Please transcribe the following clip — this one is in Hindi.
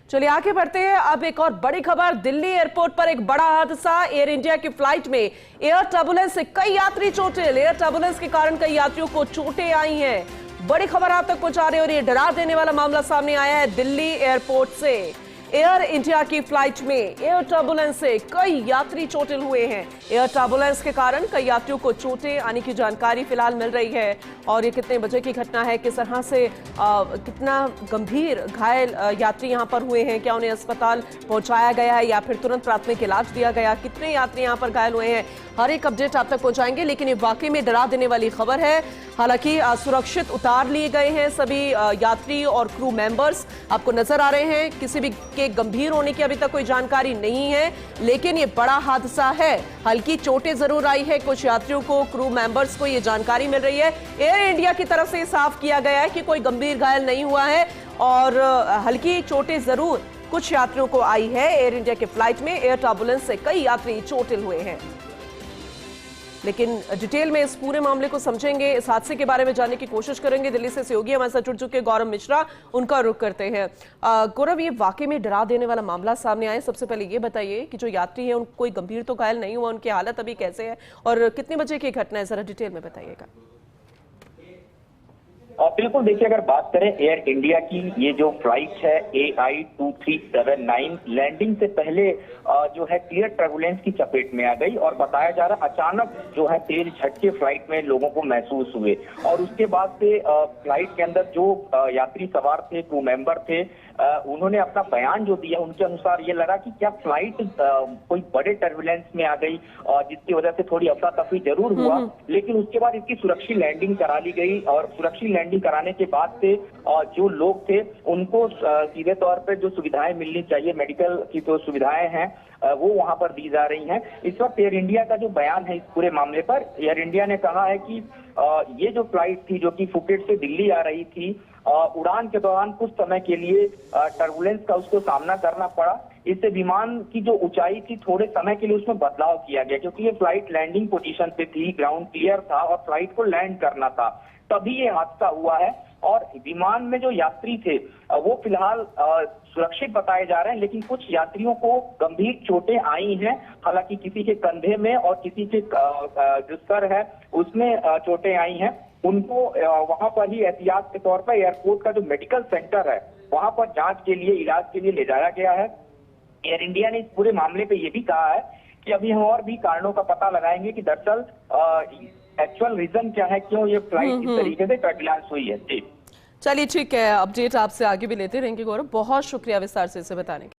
चलिए आगे बढ़ते हैं। अब एक और बड़ी खबर, दिल्ली एयरपोर्ट पर एक बड़ा हादसा। एयर इंडिया की फ्लाइट में एयर टर्बुलेंस से कई यात्री चोटिल। एयर टर्बुलेंस के कारण कई यात्रियों को चोटें आई हैं। बड़ी खबर आप तक पहुंचा रहे और ये डरा देने वाला मामला सामने आया है दिल्ली एयरपोर्ट से। एयर इंडिया की फ्लाइट में एयर टर्बुलेंस से कई यात्री चोटिल हुए हैं। एयर टर्बुलेंस के कारण कई यात्रियों को चोटें आने की जानकारी फिलहाल मिल रही है। और ये कितने बजे की घटना है, किस तरह से कितना गंभीर घायल यात्री यहां पर हुए हैं, क्या उन्हें अस्पताल पहुंचाया गया है या फिर तुरंत प्राथमिक इलाज दिया गया, कितने यात्री यहां पर घायल हुए हैं, हर एक अपडेट आप तक पहुंचाएंगे। लेकिन ये वाकई में डरा देने वाली खबर है। हालांकि सुरक्षित उतार लिए गए हैं सभी यात्री और क्रू मेंबर्स, आपको नजर आ रहे हैं। किसी भी के गंभीर होने की अभी तक कोई जानकारी नहीं है, लेकिन ये बड़ा हादसा है। हल्की चोटें जरूर आई है कुछ यात्रियों को, क्रू मेंबर्स को ये जानकारी मिल रही है। एयर इंडिया की तरफ से साफ किया गया है कि कोई गंभीर घायल नहीं हुआ है और हल्की चोटें जरूर कुछ यात्रियों को आई है। एयर इंडिया की फ्लाइट में एयर टर्बुलेंस से कई यात्री चोटिल हुए हैं। लेकिन डिटेल में इस पूरे मामले को समझेंगे, इस हादसे के बारे में जानने की कोशिश करेंगे। दिल्ली से सहयोगी हमारे साथ जुड़ चुके गौरव मिश्रा, उनका रुख करते हैं। गौरव, ये वाकई में डरा देने वाला मामला सामने आया। सबसे पहले ये बताइए कि जो यात्री हैं उन कोई गंभीर तो घायल नहीं हुआ, उनकी हालत अभी कैसे है और कितने बजे की घटना है, जरा डिटेल में बताइएगा। बिल्कुल, देखिए अगर बात करें एयर इंडिया की, ये जो फ्लाइट है AI2379 लैंडिंग से पहले जो है क्लियर टर्बुलेंस की चपेट में आ गई और बताया जा रहा अचानक जो है तेज झटके फ्लाइट में लोगों को महसूस हुए और उसके बाद से फ्लाइट के अंदर जो यात्री सवार थे, क्रू मेंबर थे, उन्होंने अपना बयान जो दिया उनके अनुसार ये लगा कि क्या फ्लाइट कोई बड़े टर्बुलेंस में आ गई जिसकी वजह से थोड़ी अफरा तफरी जरूर हुआ, लेकिन उसके बाद इसकी सुरक्षित लैंडिंग करा ली गई और सुरक्षित लैंडिंग कराने के बाद से जो लोग थे उनको सीधे तौर पर जो सुविधाएं मिलनी चाहिए, मेडिकल की जो सुविधाएं हैं वो वहां पर दी जा रही हैं। इस वक्त एयर इंडिया का जो बयान है इस पूरे मामले पर, एयर इंडिया ने कहा है कि ये जो फ्लाइट थी जो कि फुकेट से दिल्ली आ रही थी, उड़ान के दौरान कुछ समय के लिए टर्बुलेंस का उसको सामना करना पड़ा। इससे विमान की जो ऊंचाई थी थोड़े समय के लिए उसमें बदलाव किया गया क्योंकि ये फ्लाइट लैंडिंग पोजीशन पे थी, ग्राउंड क्लियर था और फ्लाइट को लैंड करना था, तभी ये हादसा हुआ है। और विमान में जो यात्री थे वो फिलहाल सुरक्षित बताए जा रहे हैं, लेकिन कुछ यात्रियों को गंभीर चोटें आई हैं। हालांकि किसी के कंधे में और किसी के जो सर है उसमें चोटें आई हैं। उनको वहां पर ही एहतियात के तौर पर एयरपोर्ट का जो मेडिकल सेंटर है वहां पर जांच के लिए, इलाज के लिए ले जाया गया है। एयर इंडिया ने इस पूरे मामले पे ये भी कहा है कि अभी हम और भी कारणों का पता लगाएंगे कि दरअसल एक्चुअल रीजन क्या है, क्यों ये फ्लाइट इस तरीके से टर्बुलेंस हुई है। जी चलिए ठीक है, अपडेट आपसे आगे भी लेते रहेंगे गौरव। बहुत शुक्रिया विस्तार से इसे बताने के लिए।